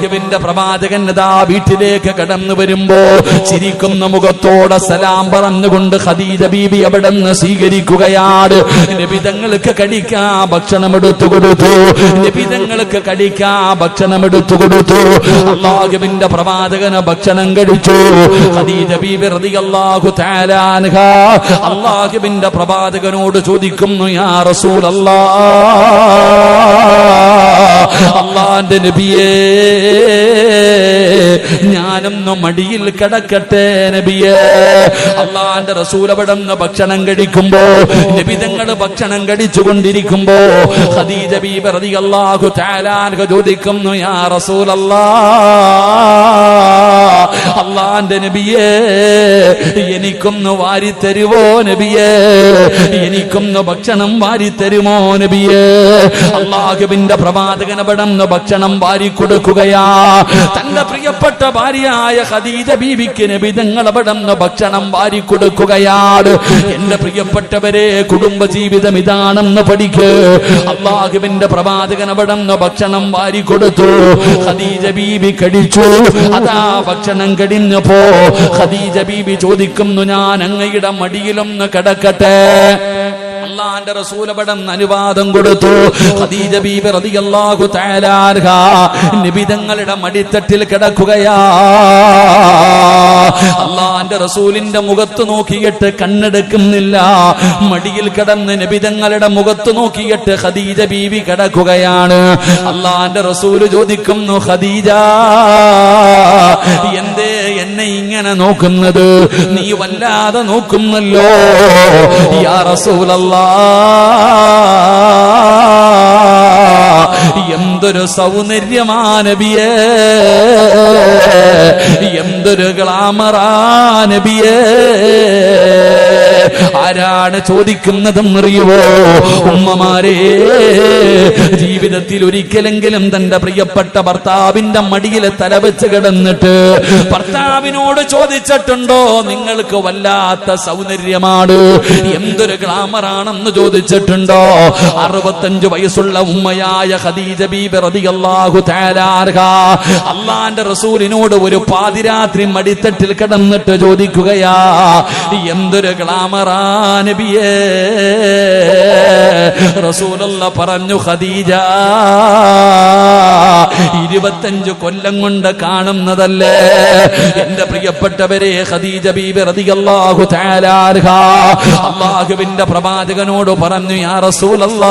അല്ലാഹുവിന്റെ പ്രവാചകൻ ദാ വീട്ടിലേക്ക് കടന്നു വരുമ്പോ ചിരിക്കുന്ന മുഖത്തോടെ സലാം പറഞ്ഞുകൊണ്ട് ഖദീജ ബീബി അവിടുന്ന് സ്വീകരിക്കുകയാണ്. നബി തങ്ങൾക്ക് കഴിക്കാൻ ഭക്ഷണം എടുത്തു കൊടുത്തു. നബി തങ്ങൾക്ക് കഴിക്കാൻ ഭക്ഷണം എടുത്തു കൊടുത്തു. അല്ലാഹുവിന്റെ പ്രവാചകന് ഭക്ഷണം കഴിച്ചു. ഖദീജ ബീബി റളിയല്ലാഹു തആല അൻഹാ അല്ലാഹുവിന്റെ പ്രവാചകനോട് ചോദിക്കുന്നു, യാ റസൂലല്ലാഹ്, അല്ലാഹുവിന്റെ നബിയേ, ഞാനൊന്ന് മടിയിൽ കിടക്കട്ടെ നബിയേ. അല്ലാഹുവിന്റെ റസൂൽ അവിടുന്ന് ഭക്ഷണം കഴിക്കുമ്പോ, നബി തങ്ങൾ ഭക്ഷണം കഴിച്ചുകൊണ്ടിരിക്കുമ്പോ ഖദീജ ബീബി റളിയല്ലാഹു തആല അൻഹ ചോദിക്കുന്നു, യാ റസൂലല്ലാഹ്, അല്ലാഹുവിന്റെ നബിയേ, എനിക്കൊന്ന് വാരിത്തരുവോ നബിയേ, എനിക്കൊന്ന് ഭക്ഷണം വാരിത്തരുമോ നബിയേ. അല്ലാഹുവിന്റെ പ്രവാചകൻ അവിടുന്ന് ഭക്ഷണം വാരിക്കൊടുക്കുകയാ. തന്റെ പ്രിയപ്പെട്ട ഭാര്യയായ ഖദീജ ബീവിക്ക് നബി തങ്ങൾ അവിടുന്ന് ഭക്ഷണം വാരിക്കൊടുക്കുകയാണ്. എന്റെ പ്രിയപ്പെട്ടവരെ, കുടുംബജീവിതം ഇതാണെന്ന് പഠിക്ക്. അല്ലാഹുവിന്റെ പ്രവാചകൻ അവിടുന്ന് ഭക്ഷണം വാരിക്കൊടുത്തു. ഖദീജ ബീവി കഴിച്ചു. അതാ ഭക്ഷണം കഴിഞ്ഞപ്പോ ഖദീജ ബീവി ചോദിക്കുന്നു, ഞാൻ അങ്ങയുടെ മടിയിലൊന്ന് കിടക്കട്ടെ? അല്ലാഹുവിന്റെ റസൂൽ അവിടുന്ന് അനുവാദം കൊടുത്തു. ഖദീജ ബീബി റളിയല്ലാഹു തആല അൻഹാ നബി തങ്ങളുടെ മടിത്തട്ടിൽ കിടക്കുകയാ. അല്ലാഹുവിന്റെ റസൂലിന്റെ മുഖത്ത് നോക്കിയിട്ട് കണ്ണെടുക്കുന്നില്ല. മടിയിൽ കിടന്ന് നബി തങ്ങളുടെ മുഖത്ത് നോക്കിയിട്ട് ഖദീജ ബീവി കിടക്കുകയാണ്. അല്ലാഹുവിന്റെ റസൂൽ ചോദിക്കുന്നു, ഖദീജ, എന്തേ എന്നെ ഇങ്ങനെ നോക്കുന്നത്? നീ വല്ലാതെ നോക്കുന്നല്ലോ. യാ റസൂലല്ലാഹ്, എന്തൊരു സൗന്ദര്യമാ നബിയേ, എന്തൊരു ഗ്ലാമറാ നബിയേ. ആരാണ് ചോദിക്കുന്നതെന്നറിയുവോ? ഉമ്മമാരെ, ജീവിതത്തിൽ ഒരിക്കലെങ്കിലും തന്റെ പ്രിയപ്പെട്ട ഭർത്താവിന്റെ മടിയിൽ തലവെച്ച് കിടന്നിട്ട് ഭർത്താവിനോട് ചോദിച്ചിട്ടുണ്ടോ, നിങ്ങൾക്ക് വല്ലാത്ത സൗന്ദര്യമാണ്, എന്തൊരു ഗ്ലാമറാണെന്ന് ചോദിച്ചിട്ടുണ്ടോ? 65 വയസ്സുള്ള ഉമ്മയായ ഖദീജ ബീബി റളിയല്ലാഹു തആല അൻഹാ അല്ലാഹുവിന്റെ റസൂലിനോട് ഒരു പാതിരാത്രി മടിത്തട്ടിൽ കിടന്നിട്ട് ചോദിക്കുകയാ, എന്തൊരു ഗ്ലാമറാ നബിയേ. റസൂലുള്ളാഹി പറഞ്ഞു, ഖദീജ, 25 കൊല്ലം കൊണ്ട് കാണുന്നതല്ലേ. എന്റെ പ്രിയപ്പെട്ടവരെ, ഖദീജ ബീബി റളിയല്ലാഹു തആല അൻഹാ അല്ലാഹുവിന്റെ പ്രവാചകനോട് പറഞ്ഞു, യാ റസൂലല്ലാഹ്,